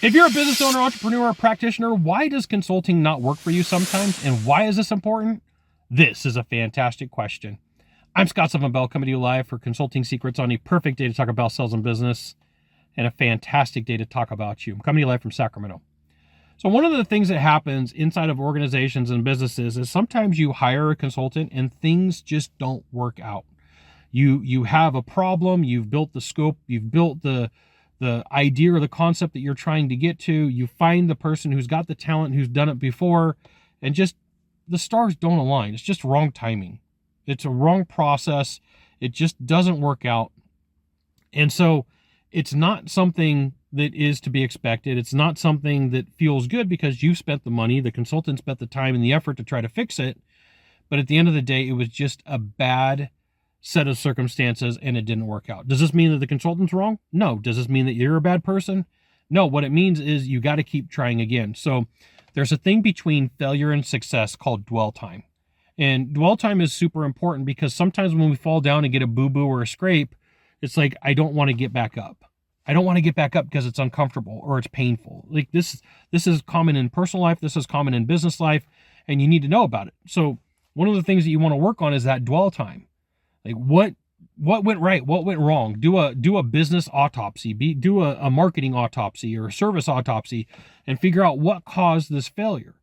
If you're a business owner, entrepreneur, or practitioner, why does consulting not work for you sometimes? And why is this important? This is a fantastic question. I'm Scott Sylvan Bell, coming to you live for Consulting Secrets on a perfect day to talk about sales and business and a fantastic day to talk about you. I'm coming to you live from Sacramento. So one of the things that happens inside of organizations and businesses is sometimes you hire a consultant and things just don't work out. You have a problem, you've built the scope, you've built the idea or the concept that you're trying to get to, you find the person who's got the talent, who's done it before, and just the stars don't align. It's just wrong timing. It's a wrong process. It just doesn't work out. And so it's not something that is to be expected. It's not something that feels good because you've spent the money, the consultant spent the time and the effort to try to fix it. But at the end of the day, it was just a bad set of circumstances and it didn't work out. Does this mean that the consultant's wrong? No. Does this mean that you're a bad person? No. What it means is you got to keep trying again. So there's a thing between failure and success called dwell time. And dwell time is super important because sometimes when we fall down and get a boo-boo or a scrape, it's like, I don't want to get back up. I don't want to get back up because it's uncomfortable or it's painful. Like this is common in personal life. This is common in business life, and you need to know about it. So one of the things that you want to work on is that dwell time. Like what went right? What went wrong? Do a business autopsy, do a marketing autopsy or a service autopsy and figure out what caused this failure.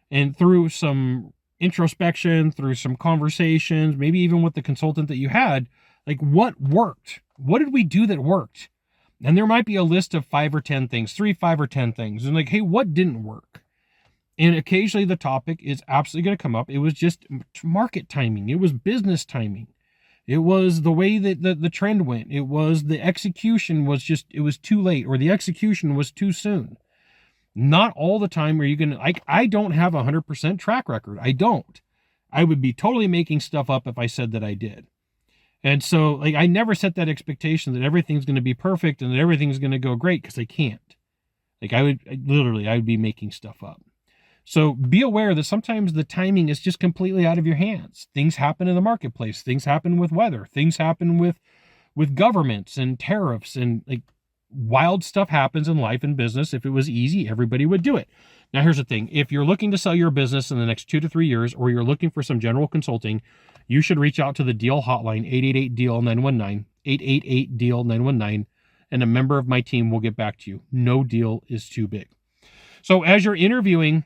And through some introspection, through some conversations, maybe even with the consultant that you had, like what worked? What did we do that worked? And there might be a list of 5 or 10 things, 3, 5 or 10 things. And like, hey, what didn't work? And occasionally the topic is absolutely going to come up. It was just market timing. It was business timing. It was the way that the trend went. It was the execution was just, it was too late, or the execution was too soon. Not all the time are you going to, like, I don't have a 100% track record. I don't. I would be totally making stuff up if I said that I did. And so, like, I never set that expectation that everything's going to be perfect and that everything's going to go great, because I can't. Like, I would be making stuff up. So be aware that sometimes the timing is just completely out of your hands. Things happen in the marketplace. Things happen with weather. Things happen with governments and tariffs, and like wild stuff happens in life and business. If it was easy, everybody would do it. Now, here's the thing. If you're looking to sell your business in the next 2 to 3 years, or you're looking for some general consulting, you should reach out to the Deal Hotline, 888-DEAL-919, 888-DEAL-919, and a member of my team will get back to you. No deal is too big. So as you're interviewing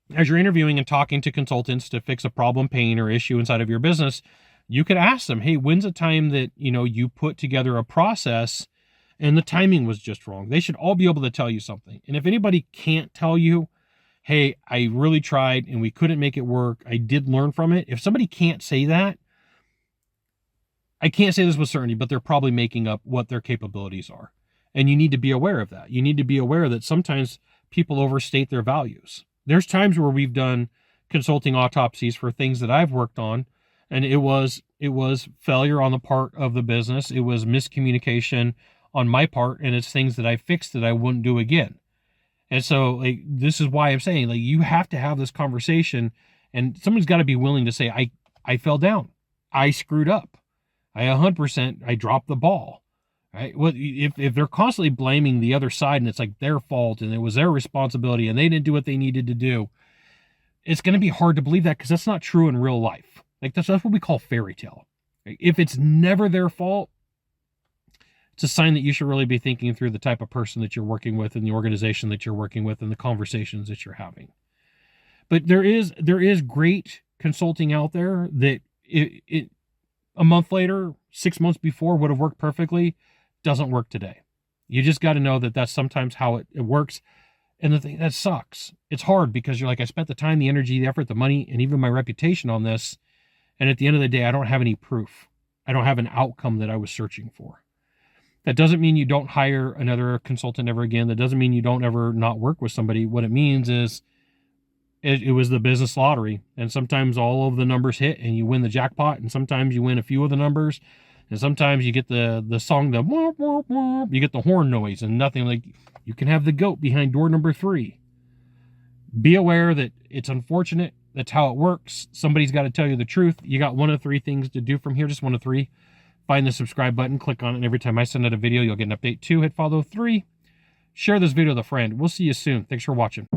and talking to consultants to fix a problem, pain, or issue inside of your business, you could ask them, hey, when's a time that, you put together a process and the timing was just wrong? They should all be able to tell you something. And if anybody can't tell you, hey, I really tried and we couldn't make it work, I did learn from it. If somebody can't say that, I can't say this with certainty, but they're probably making up what their capabilities are. And you need to be aware of that. You need to be aware that sometimes people overstate their values. There's times where we've done consulting autopsies for things that I've worked on, and it was failure on the part of the business. It was miscommunication on my part, and it's things that I fixed that I wouldn't do again. And so, like, this is why I'm saying, like, you have to have this conversation, and someone's got to be willing to say, I fell down. I screwed up. I dropped the ball. Right? Well, if they're constantly blaming the other side and it's like their fault and it was their responsibility and they didn't do what they needed to do, it's going to be hard to believe that, because that's not true in real life. Like, that's what we call fairy tale. Right? If it's never their fault, it's a sign that you should really be thinking through the type of person that you're working with and the organization that you're working with and the conversations that you're having. But there is great consulting out there that it a month later, 6 months before would have worked perfectly. Doesn't work today. You just got to know that that's sometimes how it works. And the thing that sucks, it's hard because you're like, I spent the time, the energy, the effort, the money, and even my reputation on this. And at the end of the day, I don't have any proof. I don't have an outcome that I was searching for. That doesn't mean you don't hire another consultant ever again. That doesn't mean you don't ever not work with somebody. What it means is it was the business lottery. And sometimes all of the numbers hit and you win the jackpot. And sometimes you win a few of the numbers. And sometimes you get the song, you get the horn noise and nothing. Like, you can have the goat behind door number 3. Be aware that it's unfortunate. That's how it works. Somebody's got to tell you the truth. You got 1 of 3 things to do from here, just 1 of 3. Find the subscribe button, click on it, and every time I send out a video, you'll get an update. 2, hit follow. 3, share this video with a friend. We'll see you soon. Thanks for watching.